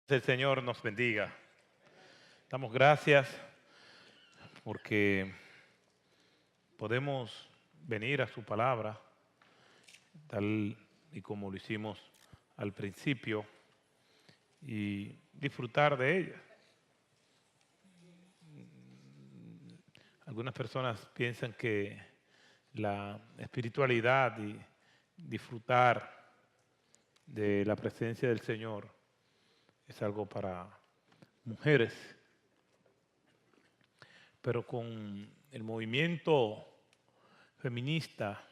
El Señor nos bendiga. Damos gracias porque podemos venir a su palabra, tal y como lo hicimos al principio, y disfrutar de ella. Algunas personas piensan que la espiritualidad y disfrutar de la presencia del Señor es algo para mujeres, pero con el movimiento feminista,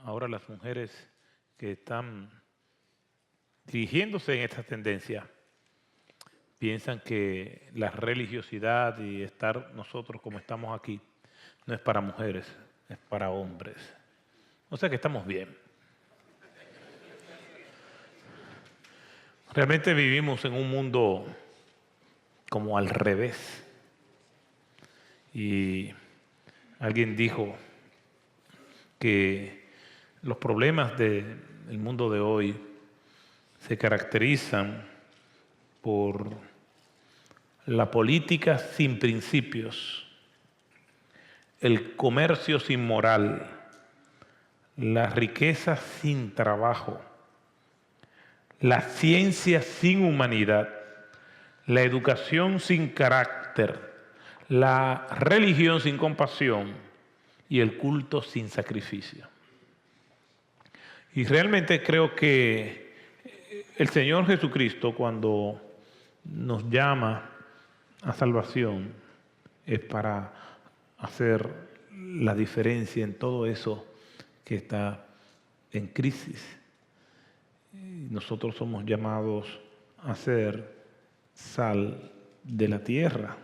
ahora las mujeres que están dirigiéndose en esta tendencia piensan que la religiosidad y estar nosotros como estamos aquí no es para mujeres, es para hombres. O sea que estamos bien. Realmente vivimos en un mundo como al revés. Y alguien dijo que los problemas del mundo de hoy se caracterizan por la política sin principios, el comercio sin moral, la riqueza sin trabajo, la ciencia sin humanidad, la educación sin carácter, la religión sin compasión y el culto sin sacrificio. Y realmente creo que el Señor Jesucristo, cuando nos llama a salvación, es para hacer la diferencia en todo eso que está en crisis. Nosotros somos llamados a ser sal de la tierra.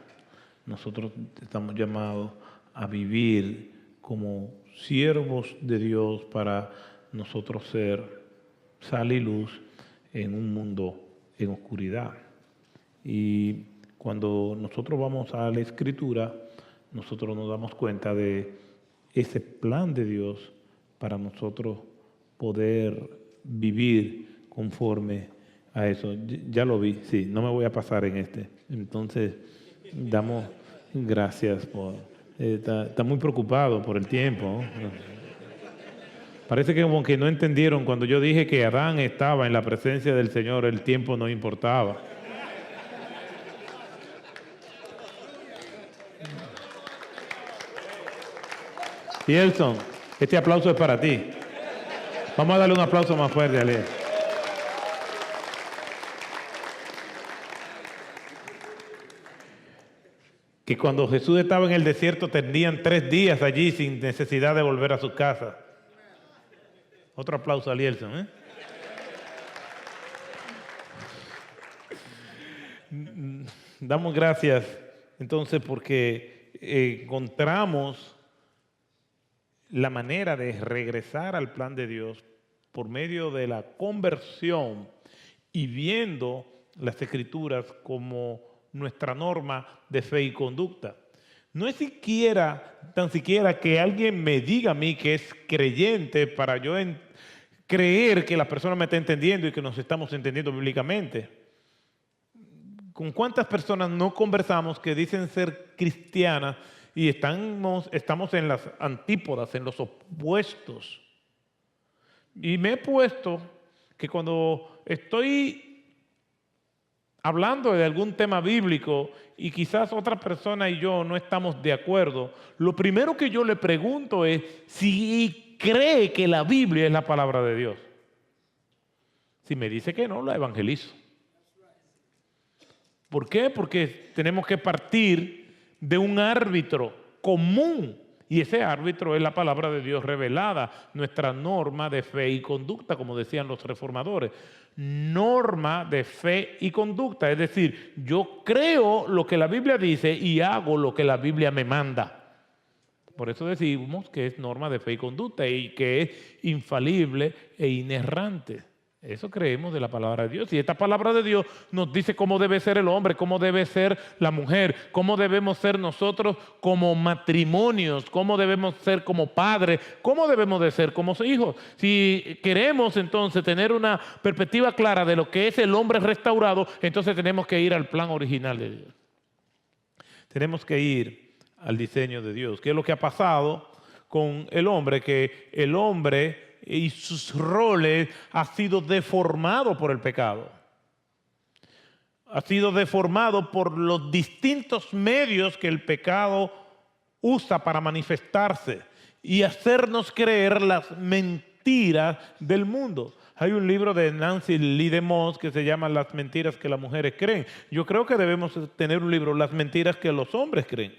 Nosotros estamos llamados a vivir como siervos de Dios para nosotros ser sal y luz en un mundo en oscuridad. Y cuando nosotros vamos a la Escritura, nosotros nos damos cuenta de ese plan de Dios para nosotros poder vivir conforme a eso. Ya lo vi, sí, no me voy a pasar en este. Entonces, damos gracias por... Está muy preocupado por el tiempo, ¿no? Parece que como que no entendieron cuando yo dije que Adán estaba en la presencia del Señor, el tiempo no importaba. Pielson, este aplauso es para ti. Vamos a darle un aplauso más fuerte a él. Que cuando Jesús estaba en el desierto tenían 3 días allí sin necesidad de volver a su casa. Otro aplauso a Lielson, Damos gracias entonces porque encontramos la manera de regresar al plan de Dios por medio de la conversión y viendo las Escrituras como nuestra norma de fe y conducta. No es tan siquiera que alguien me diga a mí que es creyente para yo creer que la persona me está entendiendo y que nos estamos entendiendo bíblicamente. ¿Con cuántas personas no conversamos que dicen ser cristianas y estamos en las antípodas, en los opuestos? Y me he puesto que cuando estoy hablando de algún tema bíblico y quizás otra persona y yo no estamos de acuerdo, lo primero que yo le pregunto es si cree que la Biblia es la palabra de Dios. Si me dice que no, la evangelizo. ¿Por qué? Porque tenemos que partir de un árbitro común y ese árbitro es la palabra de Dios revelada, nuestra norma de fe y conducta, como decían los reformadores. Norma de fe y conducta, es decir, yo creo lo que la Biblia dice y hago lo que la Biblia me manda. Por eso decimos que es norma de fe y conducta y que es infalible e inerrante. Eso creemos de la palabra de Dios. Y esta palabra de Dios nos dice cómo debe ser el hombre, cómo debe ser la mujer, cómo debemos ser nosotros como matrimonios, cómo debemos ser como padres, cómo debemos de ser como hijos. Si queremos entonces tener una perspectiva clara de lo que es el hombre restaurado, entonces tenemos que ir al plan original de Dios. Tenemos que ir al diseño de Dios. ¿Qué es lo que ha pasado con el hombre? Que el hombre y sus roles ha sido deformado por el pecado. Ha sido deformado por los distintos medios que el pecado usa para manifestarse y hacernos creer las mentiras del mundo. Hay un libro de Nancy Lee DeMoss que se llama Las mentiras que las mujeres creen. Yo creo que debemos tener un libro, Las mentiras que los hombres creen.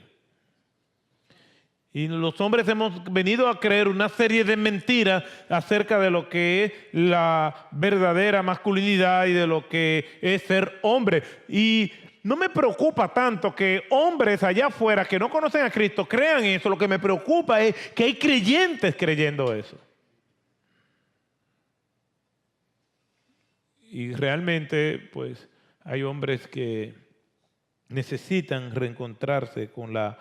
Y los hombres hemos venido a creer una serie de mentiras acerca de lo que es la verdadera masculinidad y de lo que es ser hombre. Y no me preocupa tanto que hombres allá afuera que no conocen a Cristo crean eso. Lo que me preocupa es que hay creyentes creyendo eso. Y realmente, pues, hay hombres que necesitan reencontrarse con la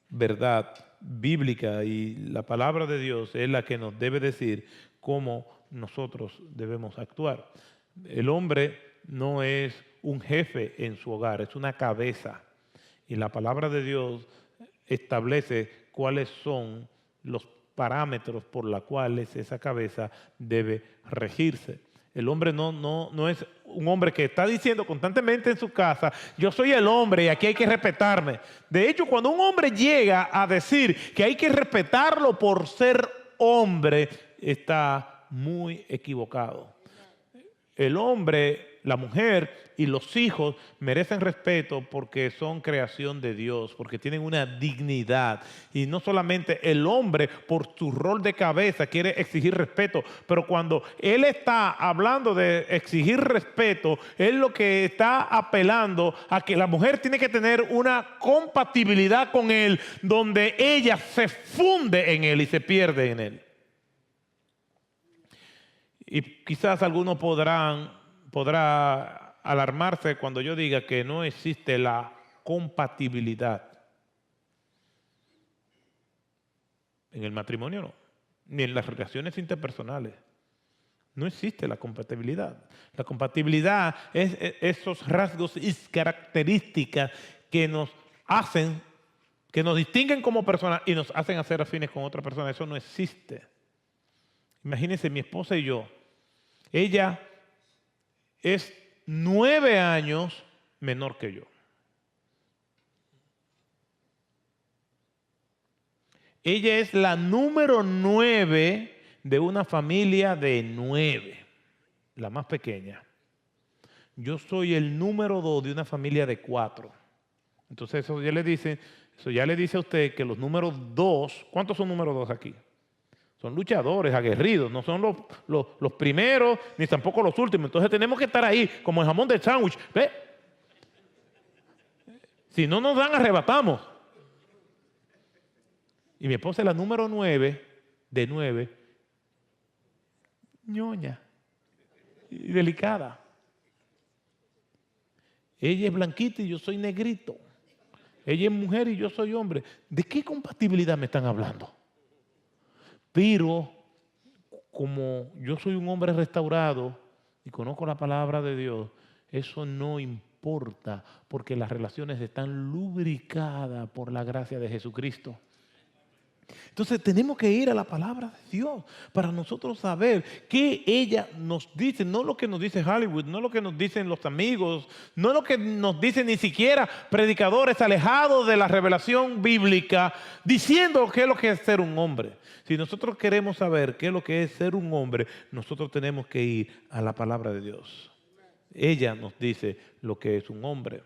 verdad bíblica y la palabra de Dios es la que nos debe decir cómo nosotros debemos actuar. El hombre no es un jefe en su hogar, es una cabeza. Y la palabra de Dios establece cuáles son los parámetros por los cuales esa cabeza debe regirse. El hombre no es un hombre que está diciendo constantemente en su casa, yo soy el hombre y aquí hay que respetarme. De hecho, cuando un hombre llega a decir que hay que respetarlo por ser hombre, está muy equivocado. El hombre, la mujer y los hijos merecen respeto porque son creación de Dios, porque tienen una dignidad. Y no solamente el hombre por su rol de cabeza quiere exigir respeto, pero cuando él está hablando de exigir respeto, él lo que está apelando a que la mujer tiene que tener una compatibilidad con él, donde ella se funde en él y se pierde en él. Y quizás algunos podrá alarmarse cuando yo diga que no existe la compatibilidad. En el matrimonio no, ni en las relaciones interpersonales. No existe la compatibilidad. La compatibilidad es esos rasgos y características que nos hacen, que nos distinguen como personas y nos hacen hacer afines con otra persona. Eso no existe. Imagínense, mi esposa y yo, ella es 9 años menor que yo. Ella es la número 9 de una familia de 9, la más pequeña. Yo soy el número 2 de una familia de 4. Entonces eso ya le dice a usted que los números 2, ¿cuántos son números 2 aquí? Son luchadores, aguerridos, no son los primeros ni tampoco los últimos. Entonces tenemos que estar ahí como el jamón de sándwich. ¿Ve? Si no nos dan, arrebatamos. Y mi esposa es la número 9 de 9, ñoña y delicada. Ella es blanquita y yo soy negrito. Ella es mujer y yo soy hombre. ¿De qué compatibilidad me están hablando? Pero como yo soy un hombre restaurado y conozco la palabra de Dios, eso no importa porque las relaciones están lubricadas por la gracia de Jesucristo. Entonces tenemos que ir a la palabra de Dios para nosotros saber qué ella nos dice, no lo que nos dice Hollywood, no lo que nos dicen los amigos, no lo que nos dicen ni siquiera predicadores alejados de la revelación bíblica, diciendo qué es lo que es ser un hombre. Si nosotros queremos saber qué es lo que es ser un hombre, nosotros tenemos que ir a la palabra de Dios. Ella nos dice lo que es un hombre.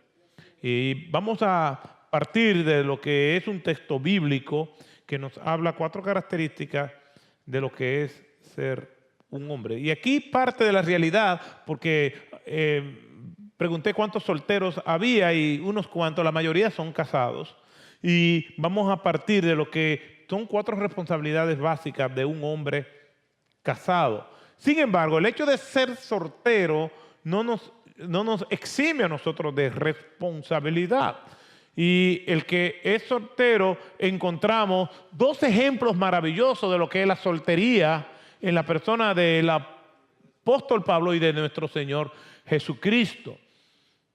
Y vamos a partir de lo que es un texto bíblico que nos habla 4 características de lo que es ser un hombre. Y aquí parte de la realidad, porque pregunté cuántos solteros había y unos cuantos, la mayoría son casados. Y vamos a partir de lo que son 4 responsabilidades básicas de un hombre casado. Sin embargo, el hecho de ser soltero no nos exime a nosotros de responsabilidad. Y el que es soltero, encontramos dos ejemplos maravillosos de lo que es la soltería en la persona del apóstol Pablo y de nuestro Señor Jesucristo.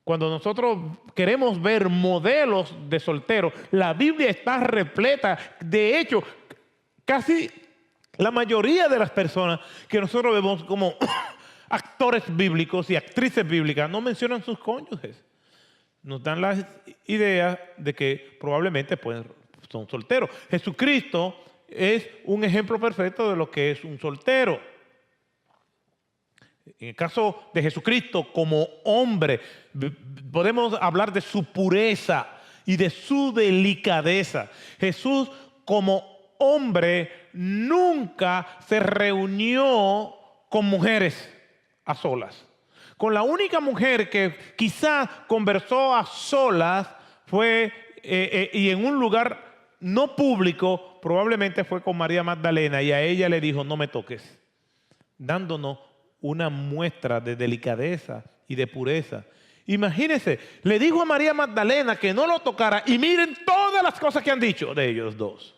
Cuando nosotros queremos ver modelos de solteros, la Biblia está repleta. De hecho, casi la mayoría de las personas que nosotros vemos como actores bíblicos y actrices bíblicas no mencionan sus cónyuges. Nos dan la idea de que probablemente son solteros. Jesucristo es un ejemplo perfecto de lo que es un soltero. En el caso de Jesucristo como hombre, podemos hablar de su pureza y de su delicadeza. Jesús como hombre nunca se reunió con mujeres a solas. Con la única mujer que quizás conversó a solas fue, y en un lugar no público, probablemente fue con María Magdalena, y a ella le dijo, no me toques, dándonos una muestra de delicadeza y de pureza. Imagínense, le dijo a María Magdalena que no lo tocara, y miren todas las cosas que han dicho de ellos dos.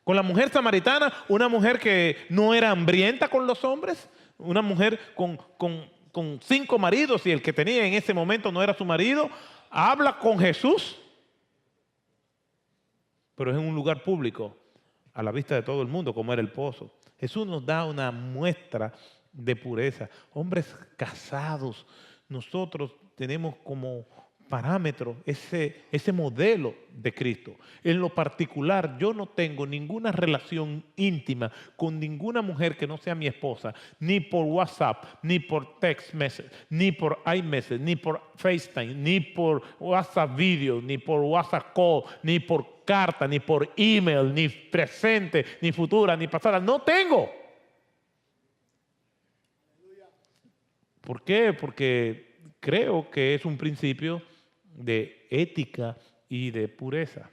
Con la mujer samaritana, una mujer que no era hambrienta con los hombres, una mujer con 5 maridos y el que tenía en ese momento no era su marido, habla con Jesús, pero es en un lugar público, a la vista de todo el mundo, como era el pozo. Jesús nos da una muestra de pureza. Hombres casados, nosotros tenemos como parámetro ese modelo de Cristo. En lo particular, yo no tengo ninguna relación íntima con ninguna mujer que no sea mi esposa, ni por WhatsApp, ni por text message, ni por iMessage, ni por FaceTime, ni por WhatsApp video, ni por WhatsApp call, ni por carta, ni por email, ni presente, ni futura, ni pasada. No tengo. ¿Por qué? Porque creo que es un principio de ética y de pureza.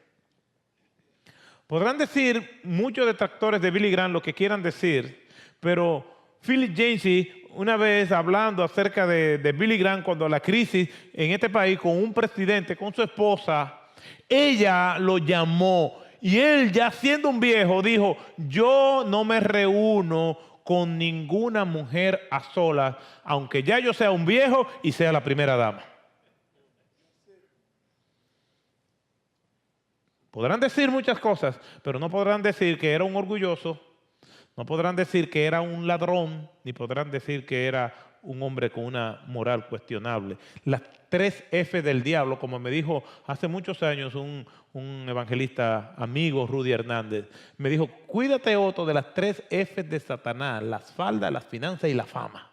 Podrán decir muchos detractores de Billy Graham lo que quieran decir, pero Philip Yancey, una vez hablando acerca de Billy Graham, cuando la crisis en este país con un presidente, con su esposa, ella lo llamó y él, ya siendo un viejo, dijo, yo no me reúno con ninguna mujer a solas, aunque ya yo sea un viejo y sea la primera dama. Podrán decir muchas cosas, pero no podrán decir que era un orgulloso, no podrán decir que era un ladrón, ni podrán decir que era un hombre con una moral cuestionable. Las 3 F del diablo, como me dijo hace muchos años un evangelista amigo, Rudy Hernández, me dijo, cuídate, Otto, de las 3 F de Satanás, las faldas, las finanzas y la fama.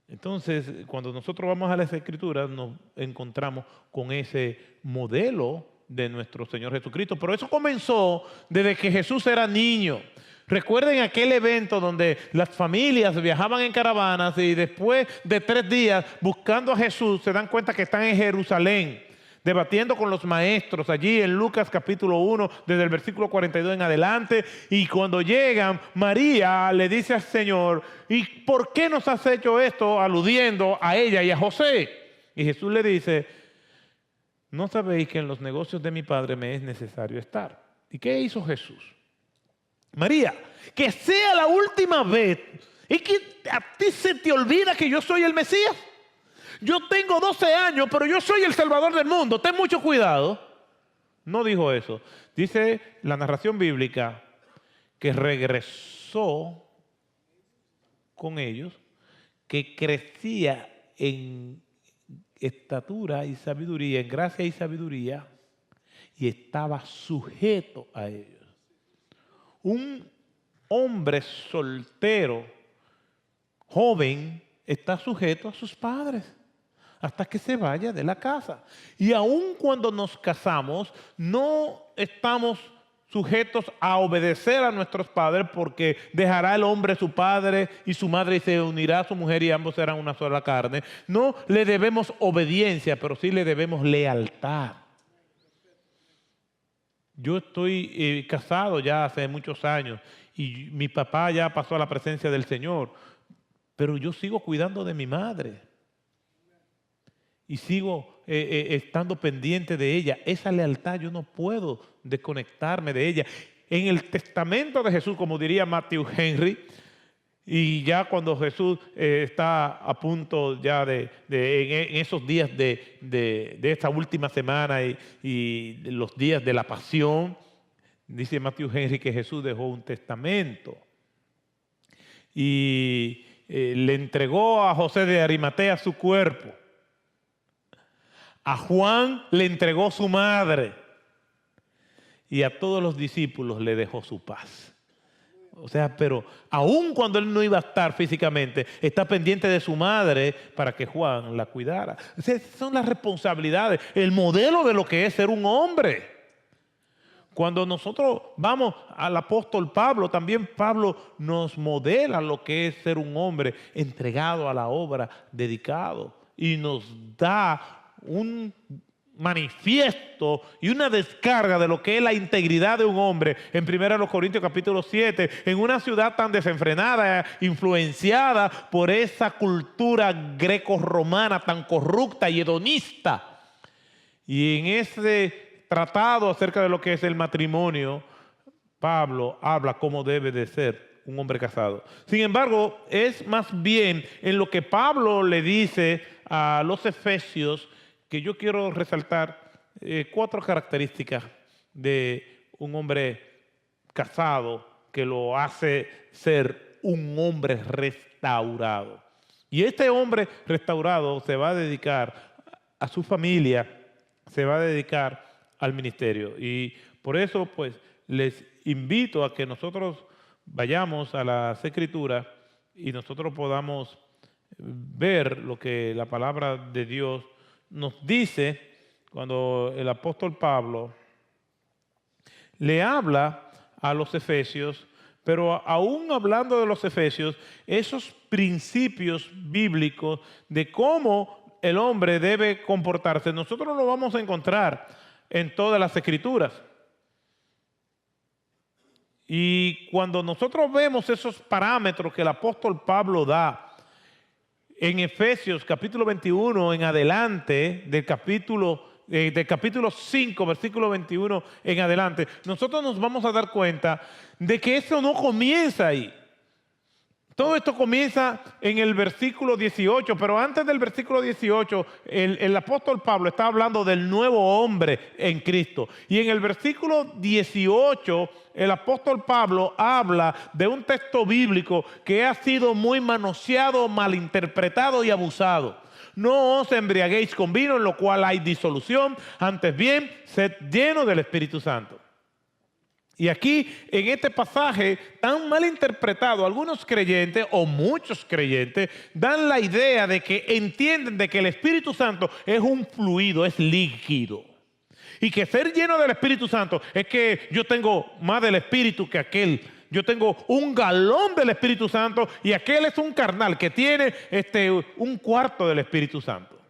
Entonces, cuando nosotros vamos a las Escrituras, nos encontramos con ese modelo de nuestro Señor Jesucristo. Pero eso comenzó desde que Jesús era niño. Recuerden aquel evento donde las familias viajaban en caravanas y después de 3 días buscando a Jesús se dan cuenta que están en Jerusalén, debatiendo con los maestros allí en Lucas capítulo 1, desde el versículo 42 en adelante. Y cuando llegan, María le dice al Señor, ¿y por qué nos has hecho esto? Aludiendo a ella y a José. Y Jesús le dice, ¿no sabéis que en los negocios de mi Padre me es necesario estar? ¿Y qué hizo Jesús? María, que sea la última vez, y que a ti se te olvida que yo soy el Mesías. Yo tengo 12 años, pero yo soy el Salvador del mundo. Ten mucho cuidado. No dijo eso. Dice la narración bíblica que regresó con ellos, que crecía en estatura y sabiduría, en gracia y sabiduría, y estaba sujeto a ellos. Un hombre soltero, joven, está sujeto a sus padres hasta que se vaya de la casa. Y aun cuando nos casamos, no estamos sujetos a obedecer a nuestros padres, porque dejará el hombre su padre y su madre y se unirá a su mujer y ambos serán una sola carne. No le debemos obediencia, pero sí le debemos lealtad. Yo estoy casado ya hace muchos años y mi papá ya pasó a la presencia del Señor, pero yo sigo cuidando de mi madre y sigo estando pendiente de ella. Esa lealtad yo no puedo desconectarme de ella. En el testamento de Jesús, como diría Matthew Henry, y ya cuando Jesús está a punto ya en esos días de esta última semana y los días de la pasión, dice Matthew Henry que Jesús dejó un testamento y le entregó a José de Arimatea su cuerpo. A Juan le entregó su madre y a todos los discípulos le dejó su paz. O sea, pero aun cuando él no iba a estar físicamente, está pendiente de su madre para que Juan la cuidara. O sea, esas son las responsabilidades, el modelo de lo que es ser un hombre. Cuando nosotros vamos al apóstol Pablo, también Pablo nos modela lo que es ser un hombre entregado a la obra, dedicado, y nos da un manifiesto y una descarga de lo que es la integridad de un hombre en 1 Corintios capítulo 7, en una ciudad tan desenfrenada, influenciada por esa cultura greco-romana tan corrupta y hedonista. Y en ese tratado acerca de lo que es el matrimonio, Pablo habla cómo debe de ser un hombre casado. Sin embargo, es más bien en lo que Pablo le dice a los efesios que yo quiero resaltar 4 características de un hombre casado que lo hace ser un hombre restaurado. Y este hombre restaurado se va a dedicar a su familia, se va a dedicar al ministerio. Y por eso, pues, les invito a que nosotros vayamos a las Escrituras y nosotros podamos ver lo que la palabra de Dios nos dice cuando el apóstol Pablo le habla a los efesios, pero aún hablando de los efesios, esos principios bíblicos de cómo el hombre debe comportarse, nosotros lo vamos a encontrar en todas las Escrituras. Y cuando nosotros vemos esos parámetros que el apóstol Pablo da en Efesios capítulo 21 en adelante, del capítulo 5, versículo 21 en adelante, nosotros nos vamos a dar cuenta de que eso no comienza ahí. Todo esto comienza en el versículo 18, pero antes del versículo 18, el apóstol Pablo está hablando del nuevo hombre en Cristo. Y en el versículo 18, el apóstol Pablo habla de un texto bíblico que ha sido muy manoseado, malinterpretado y abusado. No os embriaguéis con vino, en lo cual hay disolución, antes bien, sed llenos del Espíritu Santo. Y aquí, en este pasaje tan mal interpretado, algunos creyentes o muchos creyentes dan la idea de que entienden de que el Espíritu Santo es un fluido, es líquido. Y que ser lleno del Espíritu Santo es que yo tengo más del Espíritu que aquel. Yo tengo un galón del Espíritu Santo y aquel es un carnal que tiene un cuarto del Espíritu Santo.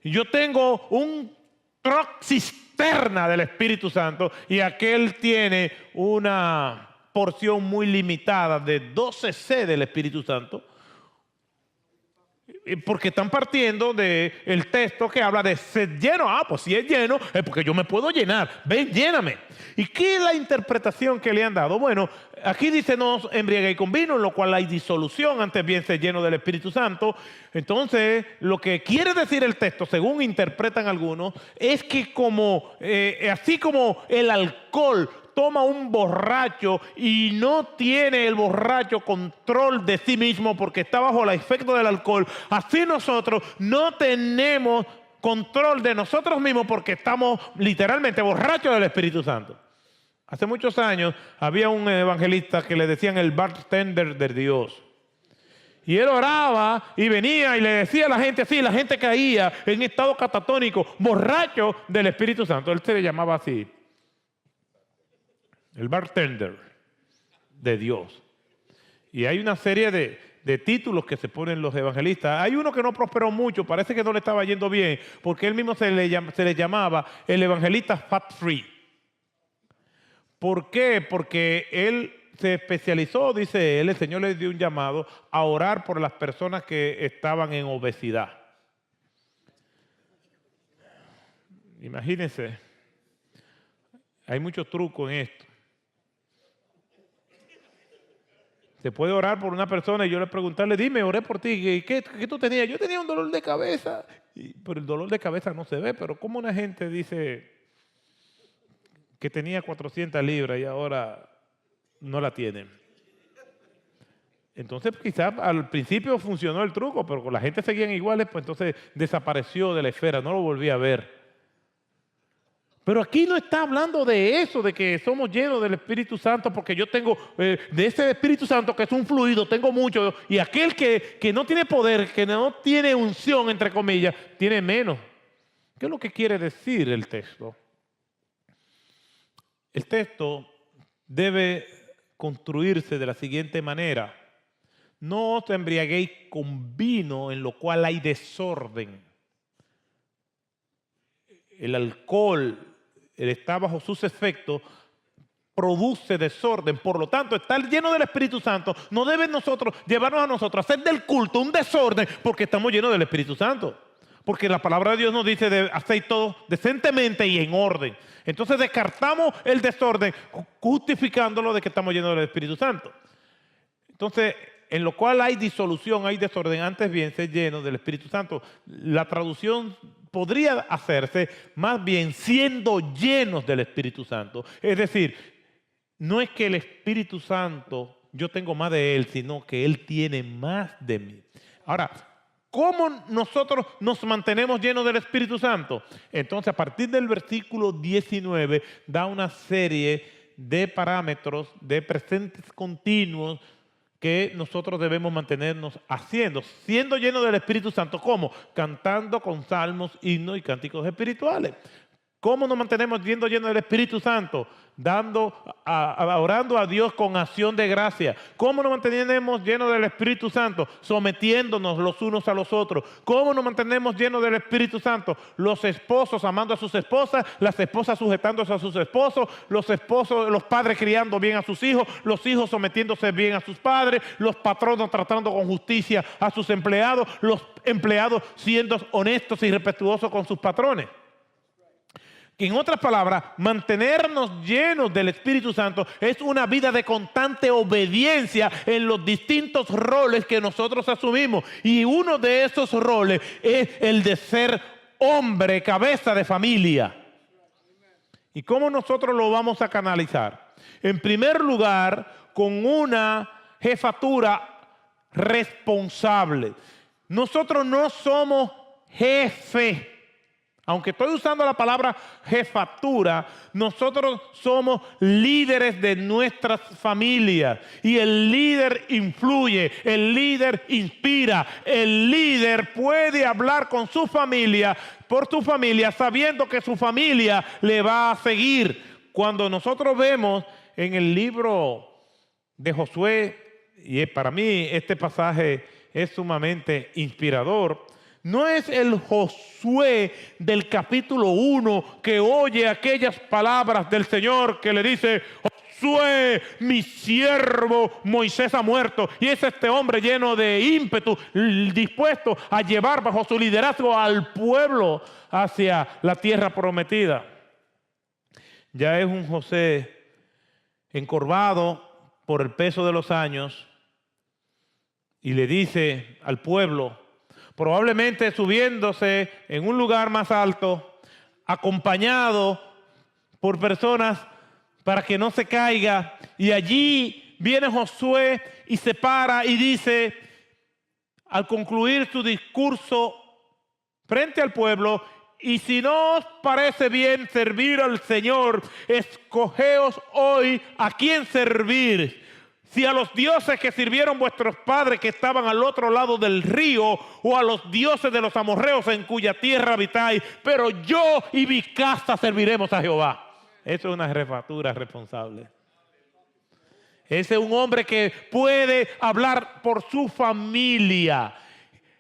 Y yo tengo un troc cisterna del Espíritu Santo y aquel tiene una porción muy limitada de 12 C del Espíritu Santo, porque están partiendo del texto que habla de ser lleno. Pues si es lleno es porque yo me puedo llenar. Ven, lléname. ¿Y qué es la interpretación que le han dado? Bueno, aquí dice no os embriaguéis con vino, en lo cual hay disolución, antes bien ser lleno del Espíritu Santo. Entonces, lo que quiere decir el texto, según interpretan algunos, es que así como el alcohol toma un borracho y no tiene el borracho control de sí mismo porque está bajo el efecto del alcohol, así nosotros no tenemos control de nosotros mismos porque estamos literalmente borrachos del Espíritu Santo. Hace muchos años había un evangelista que le decían el bartender de Dios. Y él oraba y venía y le decía a la gente así, la gente caía en estado catatónico, borracho del Espíritu Santo. Él se le llamaba así, el bartender de Dios. Y hay una serie de títulos que se ponen los evangelistas. Hay uno que no prosperó mucho, parece que no le estaba yendo bien, porque él mismo se le llamaba el evangelista fat free. ¿Por qué? Porque él se especializó, dice él, el Señor le dio un llamado a orar por las personas que estaban en obesidad. Imagínense, hay muchos trucos en esto. Se puede orar por una persona y yo le preguntarle, dime, oré por ti, ¿qué tú tenías? Yo tenía un dolor de cabeza, pero el dolor de cabeza no se ve, pero ¿cómo una gente dice que tenía 400 libras y ahora no la tiene? Entonces quizás al principio funcionó el truco, pero con la gente seguían iguales, pues entonces desapareció de la esfera, no lo volví a ver. Pero aquí no está hablando de eso, de que somos llenos del Espíritu Santo, porque yo tengo de ese Espíritu Santo que es un fluido, tengo mucho, y aquel que no tiene poder, que no tiene unción, entre comillas, tiene menos. ¿Qué es lo que quiere decir el texto? El texto debe construirse de la siguiente manera. No os embriaguéis con vino en lo cual hay desorden. El alcohol, está bajo sus efectos, produce desorden. Por lo tanto, estar lleno del Espíritu Santo no debe llevarnos a nosotros a hacer del culto un desorden porque estamos llenos del Espíritu Santo. Porque la palabra de Dios nos dice de hacer todo decentemente y en orden. Entonces descartamos el desorden justificándolo de que estamos llenos del Espíritu Santo. Entonces, en lo cual hay disolución, hay desorden, antes bien ser lleno del Espíritu Santo. La traducción podría hacerse más bien siendo llenos del Espíritu Santo. Es decir, no es que el Espíritu Santo, yo tengo más de Él, sino que Él tiene más de mí. Ahora, ¿cómo nosotros nos mantenemos llenos del Espíritu Santo? Entonces, a partir del versículo 19, da una serie de parámetros, de presentes continuos, que nosotros debemos mantenernos haciendo, siendo llenos del Espíritu Santo. ¿Cómo? Cantando con salmos, himnos y cánticos espirituales. ¿Cómo nos mantenemos siendo llenos del Espíritu Santo? Orando a Dios con acción de gracia. ¿Cómo nos mantenemos llenos del Espíritu Santo? Sometiéndonos los unos a los otros. ¿Cómo nos mantenemos llenos del Espíritu Santo? Los esposos amando a sus esposas, las esposas sujetándose a sus esposos, los padres criando bien a sus hijos, los hijos sometiéndose bien a sus padres, los patronos tratando con justicia a sus empleados, los empleados siendo honestos y respetuosos con sus patrones. En otras palabras, mantenernos llenos del Espíritu Santo es una vida de constante obediencia en los distintos roles que nosotros asumimos. Y uno de esos roles es el de ser hombre, cabeza de familia. ¿Y cómo nosotros lo vamos a canalizar? En primer lugar, con una jefatura responsable. Nosotros no somos jefe. Aunque estoy usando la palabra jefatura, nosotros somos líderes de nuestras familias. Y el líder influye, el líder inspira, el líder puede hablar con su familia, por su familia, sabiendo que su familia le va a seguir. Cuando nosotros vemos en el libro de Josué, y para mí este pasaje es sumamente inspirador, no es el Josué del capítulo 1 que oye aquellas palabras del Señor que le dice: Josué, mi siervo Moisés ha muerto. Y es este hombre lleno de ímpetu, dispuesto a llevar bajo su liderazgo al pueblo hacia la tierra prometida. Ya es un José encorvado por el peso de los años y le dice al pueblo, probablemente subiéndose en un lugar más alto, acompañado por personas para que no se caiga. Y allí viene Josué y se para y dice, al concluir su discurso frente al pueblo: y si no os parece bien servir al Señor, escogeos hoy a quién servir. Si a los dioses que sirvieron vuestros padres que estaban al otro lado del río, o a los dioses de los amorreos en cuya tierra habitáis, pero yo y mi casa serviremos a Jehová. Eso es una jefatura responsable. Ese es un hombre que puede hablar por su familia.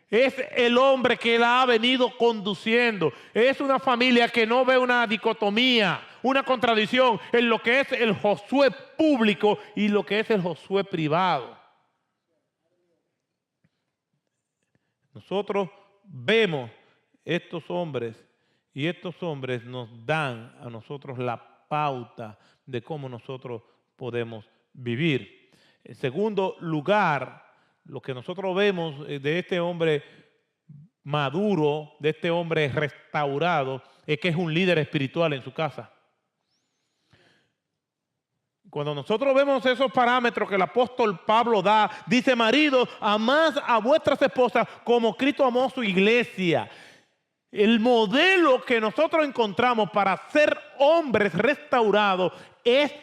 Es el hombre que la ha venido conduciendo. Es una familia que no ve una dicotomía una contradicción en lo que es el Josué público y lo que es el Josué privado. Nosotros vemos estos hombres y estos hombres nos dan a nosotros la pauta de cómo nosotros podemos vivir. En segundo lugar, lo que nosotros vemos de este hombre maduro, de este hombre restaurado, es que es un líder espiritual en su casa. Cuando nosotros vemos esos parámetros que el apóstol Pablo da, dice: maridos, amad a vuestras esposas como Cristo amó a su iglesia. El modelo que nosotros encontramos para ser hombres restaurados es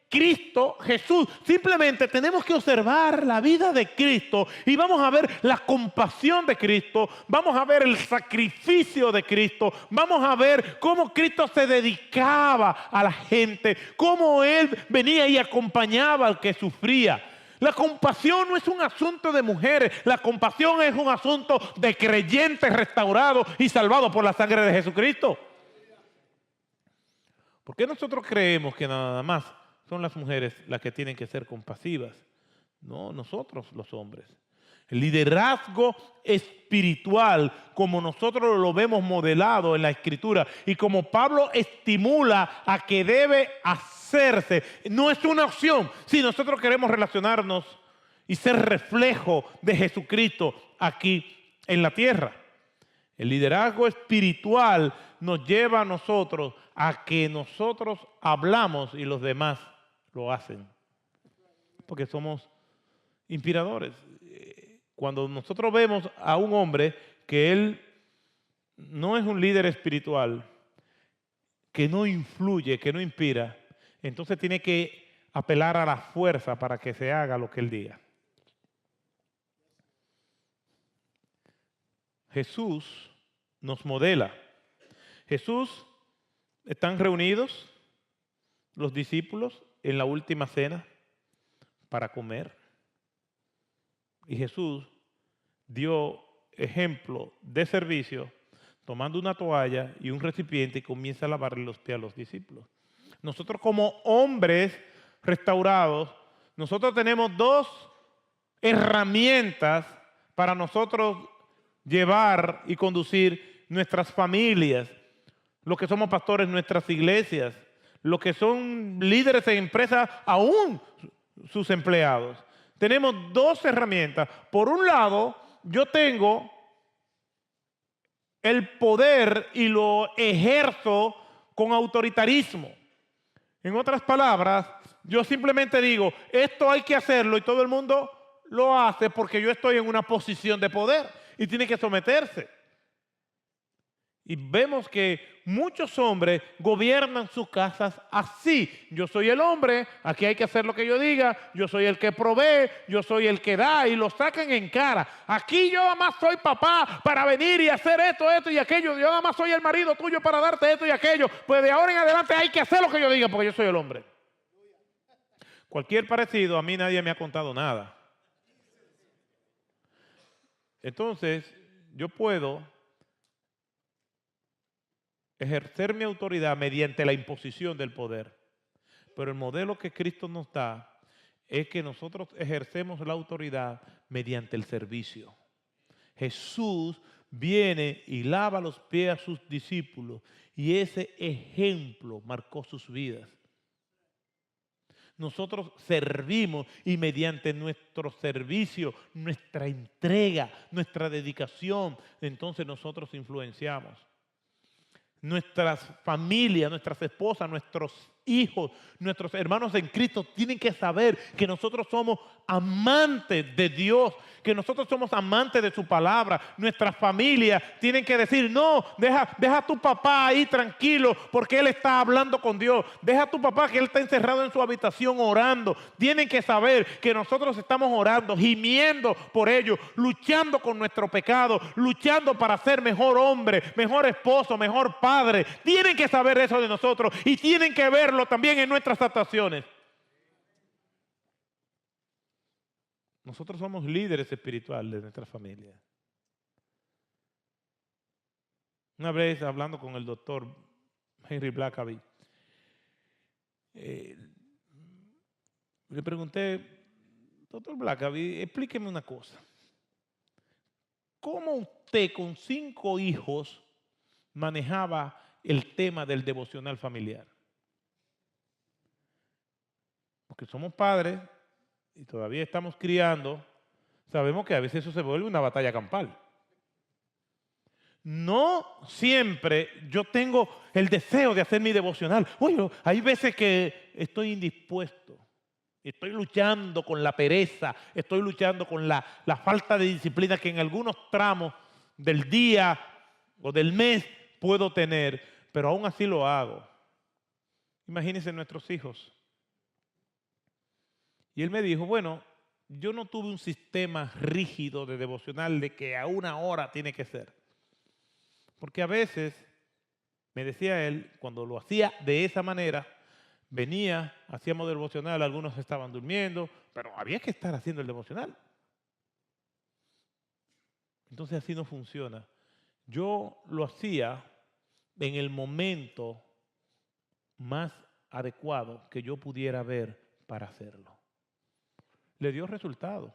Cristo Jesús. Simplemente tenemos que observar la vida de Cristo y vamos a ver la compasión de Cristo, vamos a ver el sacrificio de Cristo, vamos a ver cómo Cristo se dedicaba a la gente, cómo Él venía y acompañaba al que sufría. La compasión no es un asunto de mujeres, la compasión es un asunto de creyentes restaurados y salvados por la sangre de Jesucristo. ¿Por qué nosotros creemos que nada más son las mujeres las que tienen que ser compasivas? No, nosotros los hombres. El liderazgo espiritual, como nosotros lo vemos modelado en la Escritura y como Pablo estimula a que debe hacerse, no es una opción si nosotros queremos relacionarnos y ser reflejo de Jesucristo aquí en la tierra. El liderazgo espiritual nos lleva a nosotros a que nosotros hablamos y los demás lo hacen, porque somos inspiradores. Cuando nosotros vemos a un hombre que él no es un líder espiritual, que no influye, que no inspira, entonces tiene que apelar a la fuerza para que se haga lo que él diga. Jesús nos modela. Jesús, están reunidos los discípulos en la última cena para comer. Y Jesús dio ejemplo de servicio tomando una toalla y un recipiente y comienza a lavarle los pies a los discípulos. Nosotros como hombres restaurados, nosotros tenemos dos herramientas para nosotros llevar y conducir nuestras familias, los que somos pastores, nuestras iglesias, los que son líderes en empresas, aún sus empleados. Tenemos dos herramientas. Por un lado, yo tengo el poder y lo ejerzo con autoritarismo. En otras palabras, yo simplemente digo, esto hay que hacerlo y todo el mundo lo hace porque yo estoy en una posición de poder y tiene que someterse. Y vemos que muchos hombres gobiernan sus casas así. Yo soy el hombre, aquí hay que hacer lo que yo diga, yo soy el que provee, yo soy el que da y lo sacan en cara. Aquí yo nada más soy papá para venir y hacer esto, esto y aquello. Yo nada más soy el marido tuyo para darte esto y aquello. Pues de ahora en adelante hay que hacer lo que yo diga porque yo soy el hombre. Cualquier parecido, a mí nadie me ha contado nada. Entonces, yo puedo ejercer mi autoridad mediante la imposición del poder. Pero el modelo que Cristo nos da es que nosotros ejercemos la autoridad mediante el servicio. Jesús viene y lava los pies a sus discípulos y ese ejemplo marcó sus vidas. Nosotros servimos y mediante nuestro servicio, nuestra entrega, nuestra dedicación, entonces nosotros influenciamos. Nuestras familias, nuestras esposas, nuestros hijos, nuestros hermanos en Cristo tienen que saber que nosotros somos amantes de Dios, que nosotros somos amantes de su palabra. Nuestras familias tienen que decir, no, deja a tu papá ahí tranquilo porque él está hablando con Dios. Deja a tu papá que él está encerrado en su habitación orando. Tienen que saber que nosotros estamos orando, gimiendo por ellos, luchando con nuestro pecado, luchando para ser mejor hombre, mejor esposo, mejor padre. Tienen que saber eso de nosotros y tienen que verlo también en nuestras actuaciones. Nosotros somos líderes espirituales de nuestra familia. Una vez hablando con el doctor Henry Blackaby, le pregunté, doctor Blackaby, explíqueme una cosa. ¿Cómo usted con 5 hijos manejaba el tema del devocional familiar? Porque somos padres y todavía estamos criando, sabemos que a veces eso se vuelve una batalla campal. No siempre yo tengo el deseo de hacer mi devocional. Oye, hay veces que estoy indispuesto. Estoy luchando con la pereza, estoy luchando con la falta de disciplina que en algunos tramos del día o del mes puedo tener, pero aún así lo hago. Imagínense nuestros hijos. Y él me dijo, bueno, yo no tuve un sistema rígido de devocional de que a 1 hora tiene que ser. Porque a veces, me decía él, cuando lo hacía de esa manera, venía, hacíamos devocional, algunos estaban durmiendo, pero había que estar haciendo el devocional. Entonces así no funciona. Yo lo hacía en el momento más adecuado que yo pudiera ver para hacerlo. Le dio resultado.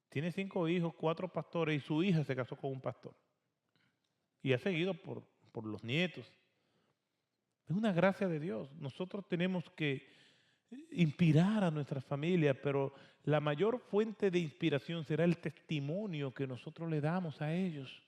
Tiene 5 hijos, 4 pastores y su hija se casó con un pastor. Y ha seguido por los nietos. Es una gracia de Dios. Nosotros tenemos que inspirar a nuestras familias, pero la mayor fuente de inspiración será el testimonio que nosotros le damos a ellos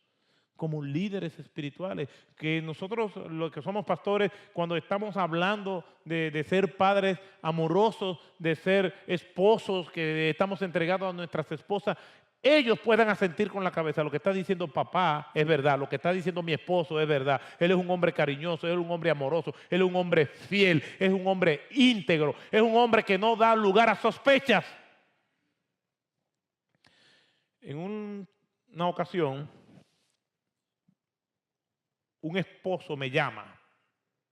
como líderes espirituales, que nosotros los que somos pastores, cuando estamos hablando de ser padres amorosos, de ser esposos, que estamos entregados a nuestras esposas, ellos puedan asentir con la cabeza lo que está diciendo papá es verdad, lo que está diciendo mi esposo es verdad, él es un hombre cariñoso, él es un hombre amoroso, él es un hombre fiel, es un hombre íntegro, es un hombre que no da lugar a sospechas. En una ocasión, un esposo me llama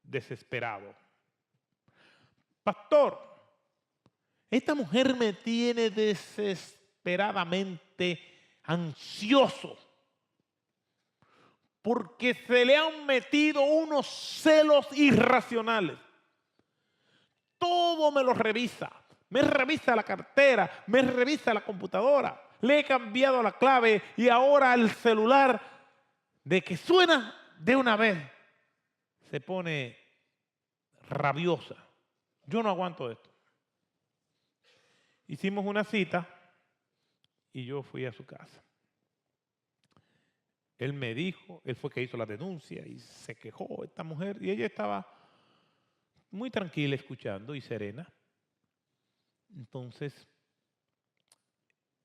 desesperado. Pastor, esta mujer me tiene desesperadamente ansioso porque se le han metido unos celos irracionales. Todo me lo revisa. Me revisa la cartera, me revisa la computadora. Le he cambiado la clave y ahora el celular, de que suena de una vez, se pone rabiosa. Yo no aguanto esto. Hicimos una cita y yo fui a su casa. Él me dijo, él fue que hizo la denuncia y se quejó esta mujer y ella estaba muy tranquila escuchando y serena. Entonces,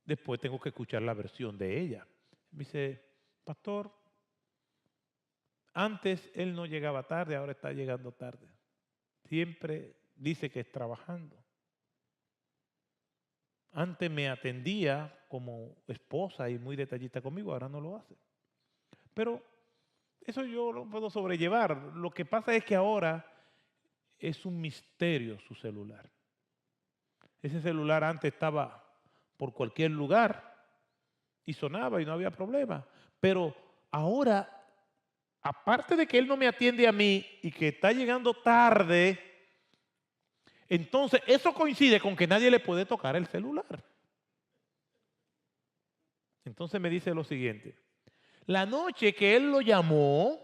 después tengo que escuchar la versión de ella. Me dice, pastor, antes él no llegaba tarde, ahora está llegando tarde. Siempre dice que es trabajando. Antes me atendía como esposa y muy detallista conmigo, ahora no lo hace. Pero eso yo lo puedo sobrellevar. Lo que pasa es que ahora es un misterio su celular. Ese celular antes estaba por cualquier lugar y sonaba y no había problema. Pero ahora, aparte de que él no me atiende a mí y que está llegando tarde, entonces eso coincide con que nadie le puede tocar el celular. Entonces me dice lo siguiente. La noche que él lo llamó,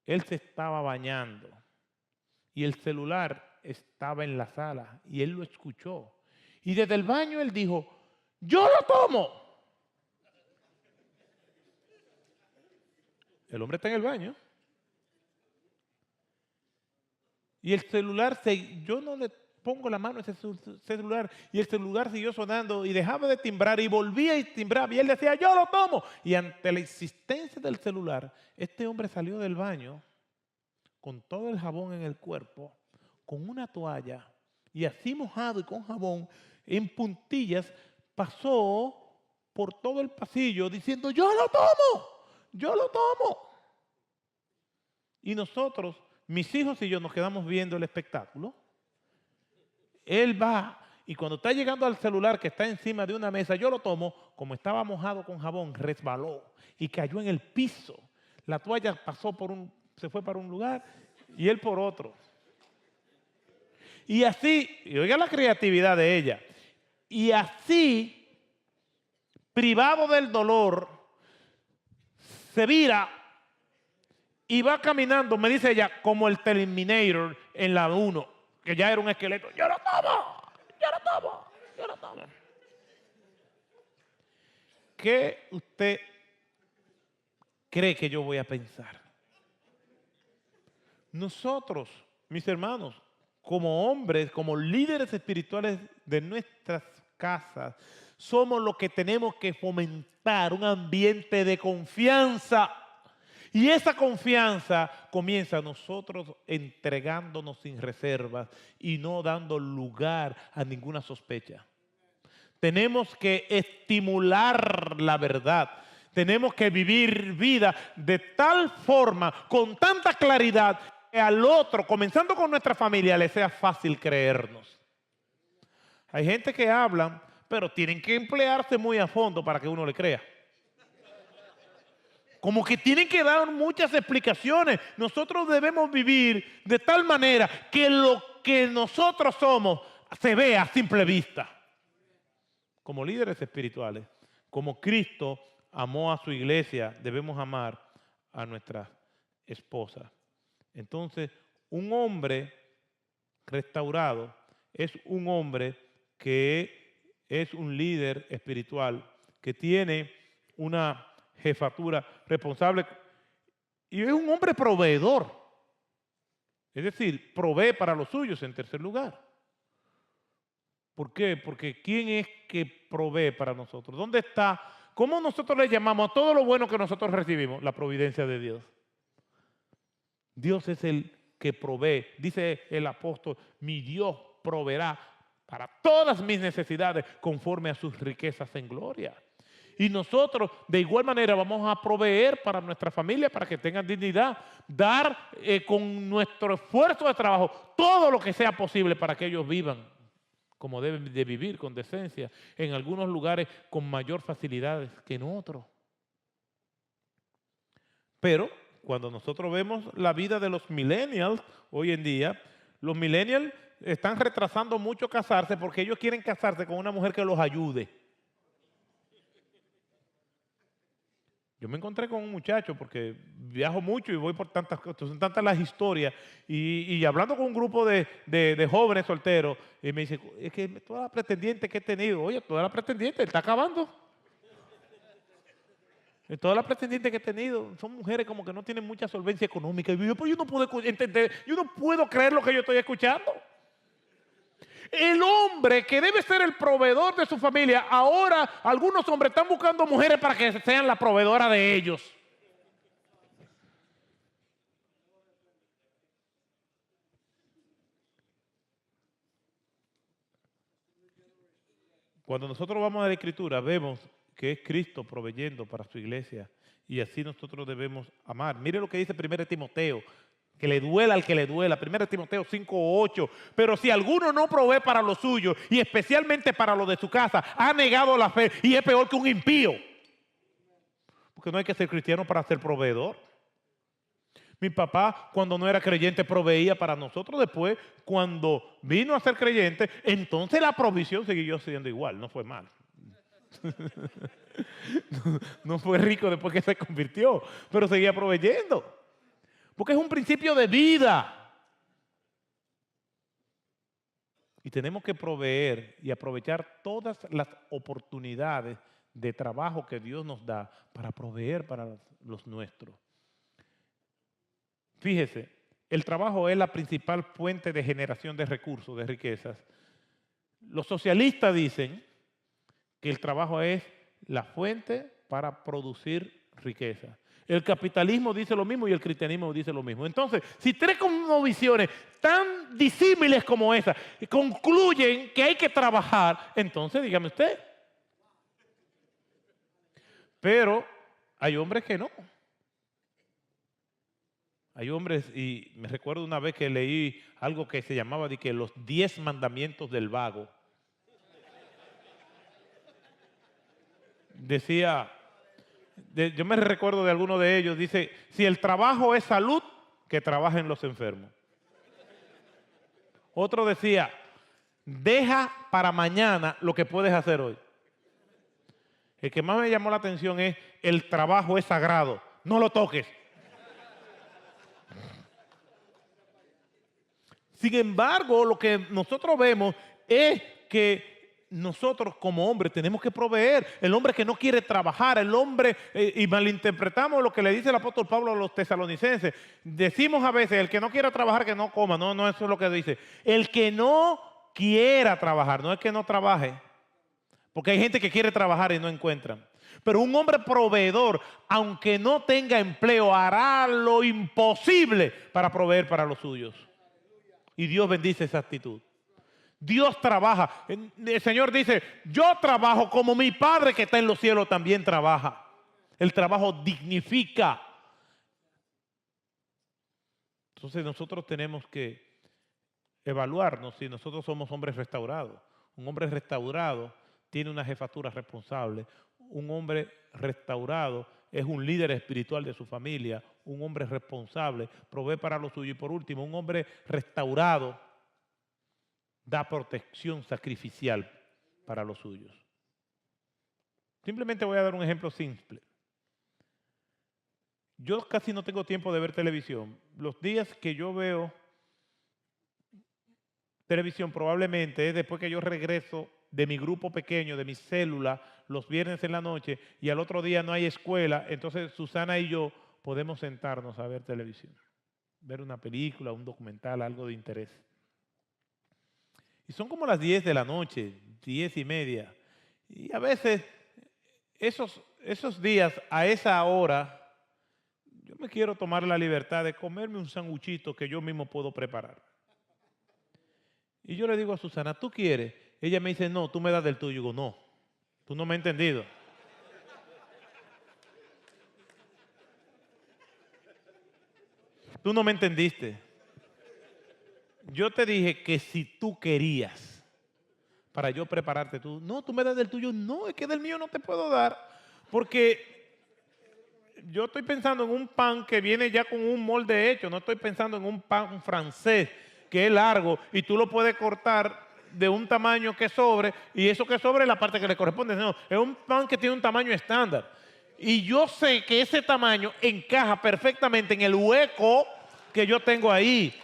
él se estaba bañando y el celular estaba en la sala y él lo escuchó. Y desde el baño él dijo, yo lo tomo. El hombre está en el baño. Y el celular, yo no le pongo la mano a ese celular y el celular siguió sonando y dejaba de timbrar y volvía y timbraba y él decía, yo lo tomo. Y ante la insistencia del celular, este hombre salió del baño con todo el jabón en el cuerpo, con una toalla y así mojado y con jabón en puntillas, pasó por todo el pasillo diciendo, yo lo tomo, yo lo tomo. Y nosotros, mis hijos y yo nos quedamos viendo el espectáculo. Él va y cuando está llegando al celular que está encima de una mesa, yo lo tomo, como estaba mojado con jabón, resbaló y cayó en el piso. La toalla pasó se fue para un lugar y él por otro. Y así, y oiga la creatividad de ella, y así, privado del dolor, se vira y va caminando, me dice ella, como el Terminator en la 1, que ya era un esqueleto. Yo lo tomo, yo lo tomo, yo lo tomo. ¿Qué usted cree que yo voy a pensar? Nosotros, mis hermanos, como hombres, como líderes espirituales de nuestras casas, somos los que tenemos que fomentar un ambiente de confianza. Y esa confianza comienza nosotros entregándonos sin reservas y no dando lugar a ninguna sospecha. Tenemos que estimular la verdad. Tenemos que vivir vida de tal forma, con tanta claridad, que al otro, comenzando con nuestra familia, le sea fácil creernos. Hay gente que hablan, pero tienen que emplearse muy a fondo para que uno le crea. Como que tienen que dar muchas explicaciones. Nosotros debemos vivir de tal manera que lo que nosotros somos se vea a simple vista. Como líderes espirituales, como Cristo amó a su iglesia, debemos amar a nuestras esposas. Entonces, un hombre restaurado es un hombre que es un líder espiritual, que tiene una jefatura responsable y es un hombre proveedor. Es decir, provee para los suyos en tercer lugar. ¿Por qué? Porque ¿quién es que provee para nosotros? ¿Dónde está? ¿Cómo nosotros le llamamos a todo lo bueno que nosotros recibimos? La providencia de Dios. Dios es el que provee. Dice el apóstol, mi Dios proveerá para todas mis necesidades conforme a sus riquezas en gloria. Y nosotros de igual manera vamos a proveer para nuestra familia para que tengan dignidad, dar con nuestro esfuerzo de trabajo todo lo que sea posible para que ellos vivan como deben de vivir, con decencia, en algunos lugares con mayor facilidades que en otros. Pero cuando nosotros vemos la vida de los millennials hoy en día, los millennials están retrasando mucho casarse porque ellos quieren casarse con una mujer que los ayude. Yo me encontré con un muchacho porque viajo mucho y voy por tantas cosas, son tantas las historias, y hablando con un grupo de jóvenes solteros, y me dice, es que todas las pretendientes que he tenido, oye, todas las pretendientes, está acabando. Todas las pretendientes que he tenido son mujeres como que no tienen mucha solvencia económica. Y yo, pues yo no puedo entender, yo no puedo creer lo que yo estoy escuchando. El hombre que debe ser el proveedor de su familia, ahora algunos hombres están buscando mujeres para que sean la proveedora de ellos. Cuando nosotros vamos a la Escritura, vemos que es Cristo proveyendo para su iglesia y así nosotros debemos amar. Mire lo que dice 1 Timoteo, que le duela al que le duela, 1 Timoteo 5:8. Pero si alguno no provee para lo suyo y especialmente para lo de su casa, ha negado la fe y es peor que un impío. Porque no hay que ser cristiano para ser proveedor. Mi papá, cuando no era creyente, proveía para nosotros. Después, cuando vino a ser creyente, entonces la provisión siguió siendo igual, no fue mal. No fue rico después que se convirtió, pero seguía proveyendo. Porque es un principio de vida. Y tenemos que proveer y aprovechar todas las oportunidades de trabajo que Dios nos da para proveer para los nuestros. Fíjese, el trabajo es la principal fuente de generación de recursos, de riquezas. Los socialistas dicen que el trabajo es la fuente para producir riqueza. El capitalismo dice lo mismo y el cristianismo dice lo mismo. Entonces, si tres visiones tan disímiles como esa concluyen que hay que trabajar, entonces dígame usted. Pero hay hombres que no. Hay hombres, y me recuerdo una vez que leí algo que se llamaba de que los 10 mandamientos del vago. Decía, yo me recuerdo de alguno de ellos, dice, si el trabajo es salud, que trabajen los enfermos. Otro decía, deja para mañana lo que puedes hacer hoy. El que más me llamó la atención es, el trabajo es sagrado, no lo toques. Sin embargo, lo que nosotros vemos es que nosotros como hombres tenemos que proveer. El hombre que no quiere trabajar, el hombre, y malinterpretamos lo que le dice el apóstol Pablo a los tesalonicenses. Decimos a veces, el que no quiera trabajar que no coma. No, no, eso es lo que dice. El que no quiera trabajar, no es que no trabaje. Porque hay gente que quiere trabajar y no encuentran. Pero un hombre proveedor, aunque no tenga empleo, hará lo imposible para proveer para los suyos. Y Dios bendice esa actitud. Dios trabaja. El Señor dice, yo trabajo como mi Padre que está en los cielos también trabaja. El trabajo dignifica. Entonces nosotros tenemos que evaluarnos si nosotros somos hombres restaurados. Un hombre restaurado tiene una jefatura responsable. Un hombre restaurado es un líder espiritual de su familia. Un hombre responsable provee para lo suyo. Y por último, un hombre restaurado da protección sacrificial para los suyos. Simplemente voy a dar un ejemplo simple. Yo casi no tengo tiempo de ver televisión. Los días que yo veo televisión probablemente es después que yo regreso de mi grupo pequeño, de mi célula, los viernes en la noche, y al otro día no hay escuela, entonces Susana y yo podemos sentarnos a ver televisión, ver una película, un documental, algo de interés. Y son como las 10 de la noche, 10:30, y a veces esos días a esa hora yo me quiero tomar la libertad de comerme un sanguchito que yo mismo puedo preparar. Y yo le digo a Susana, ¿tú quieres? Ella me dice, no, tú me das del tuyo. Yo digo, no, tú no me has entendido. Tú no me entendiste. Yo te dije que si tú querías para yo prepararte tú, no, tú me das del tuyo. No, es que del mío no te puedo dar. Porque yo estoy pensando en un pan que viene ya con un molde hecho. No estoy pensando en un pan francés que es largo y tú lo puedes cortar de un tamaño que sobre, y eso que sobre es la parte que le corresponde. No, es un pan que tiene un tamaño estándar. Y yo sé que ese tamaño encaja perfectamente en el hueco que yo tengo ahí.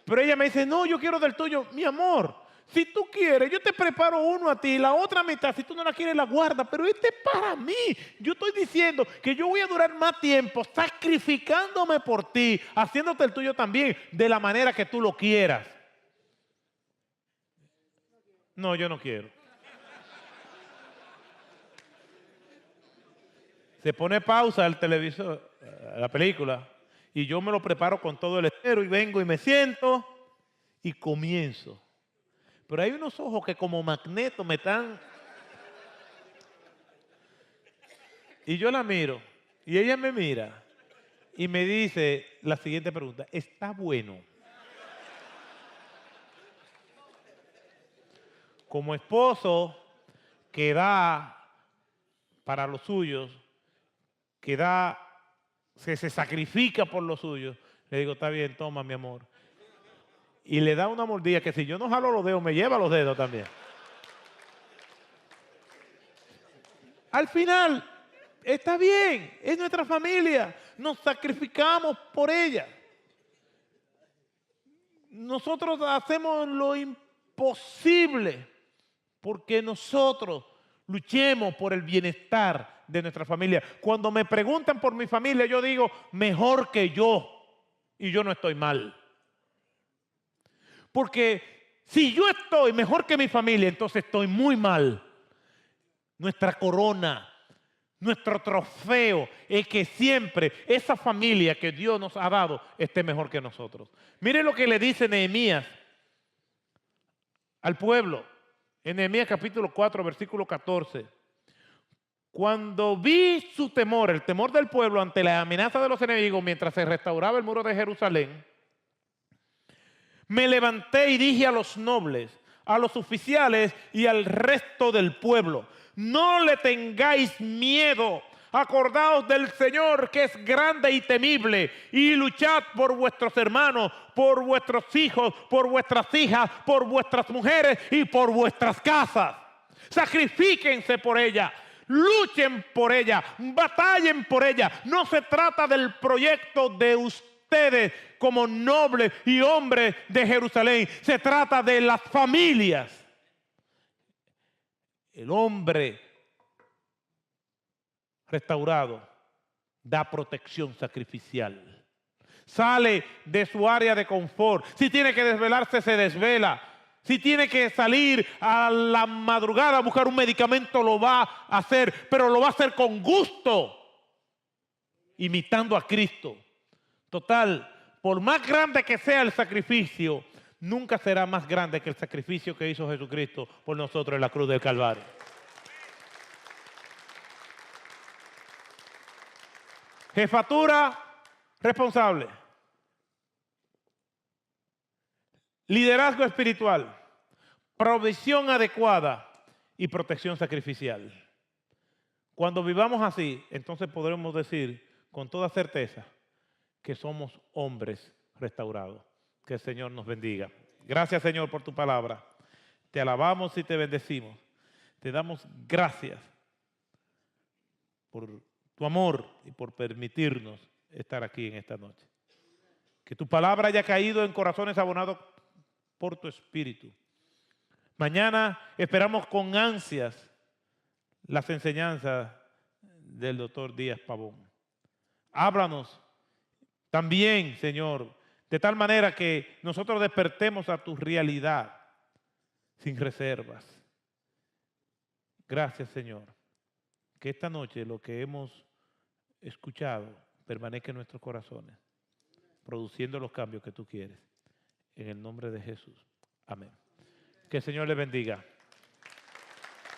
Pero ella me dice, no, yo quiero del tuyo. Mi amor, si tú quieres, yo te preparo uno a ti, la otra mitad, si tú no la quieres, la guarda, pero este es para mí. Yo estoy diciendo que yo voy a durar más tiempo sacrificándome por ti, haciéndote el tuyo también, de la manera que tú lo quieras. No, yo no quiero. Se pone pausa el televisor, la película, y yo me lo preparo con todo el estero y vengo y me siento y comienzo. Pero hay unos ojos que como magneto me están... Y yo la miro y ella me mira y me dice la siguiente pregunta, ¿está bueno? Como esposo que da para los suyos, que se sacrifica por los suyos, le digo, está bien, toma mi amor. Y le da una mordida que si yo no jalo los dedos, me lleva los dedos también. Al final, está bien, es nuestra familia, nos sacrificamos por ella. Nosotros hacemos lo imposible porque nosotros luchemos por el bienestar de nuestra familia. Cuando me preguntan por mi familia, yo digo, mejor que yo, y yo no estoy mal. Porque si yo estoy mejor que mi familia, entonces estoy muy mal. Nuestra corona, nuestro trofeo es que siempre esa familia que Dios nos ha dado esté mejor que nosotros. Mire lo que le dice Nehemías al pueblo. En Nehemías capítulo 4, versículo 14. Cuando vi su temor, el temor del pueblo ante la amenaza de los enemigos mientras se restauraba el muro de Jerusalén, me levanté y dije a los nobles, a los oficiales y al resto del pueblo, no le tengáis miedo Acordaos del Señor, que es grande y temible, y luchad por vuestros hermanos, por vuestros hijos, por vuestras hijas, por vuestras mujeres y por vuestras casas. Sacrifíquense por ella, luchen por ella, batallen por ella. No se trata del proyecto de ustedes como nobles y hombres de Jerusalén. Se trata de las familias. El hombre restaurado da protección sacrificial. Sale de su área de confort. Si tiene que desvelarse, se desvela. Si tiene que salir a la madrugada a buscar un medicamento, lo va a hacer, pero lo va a hacer con gusto, imitando a Cristo. Total, por más grande que sea el sacrificio, nunca será más grande que el sacrificio que hizo Jesucristo por nosotros en la cruz del Calvario. Jefatura responsable. Liderazgo espiritual. Provisión adecuada y protección sacrificial. Cuando vivamos así, entonces podremos decir con toda certeza que somos hombres restaurados. Que el Señor nos bendiga. Gracias, Señor, por tu palabra. Te alabamos y te bendecimos. Te damos gracias por tu amor y por permitirnos estar aquí en esta noche. Que tu palabra haya caído en corazones abonados por tu Espíritu. Mañana esperamos con ansias las enseñanzas del doctor Díaz Pavón. Háblanos también, Señor, de tal manera que nosotros despertemos a tu realidad sin reservas. Gracias, Señor. Que esta noche lo que hemos escuchado permanezca en nuestros corazones, produciendo los cambios que tú quieres. En el nombre de Jesús. Amén. Que el Señor le bendiga.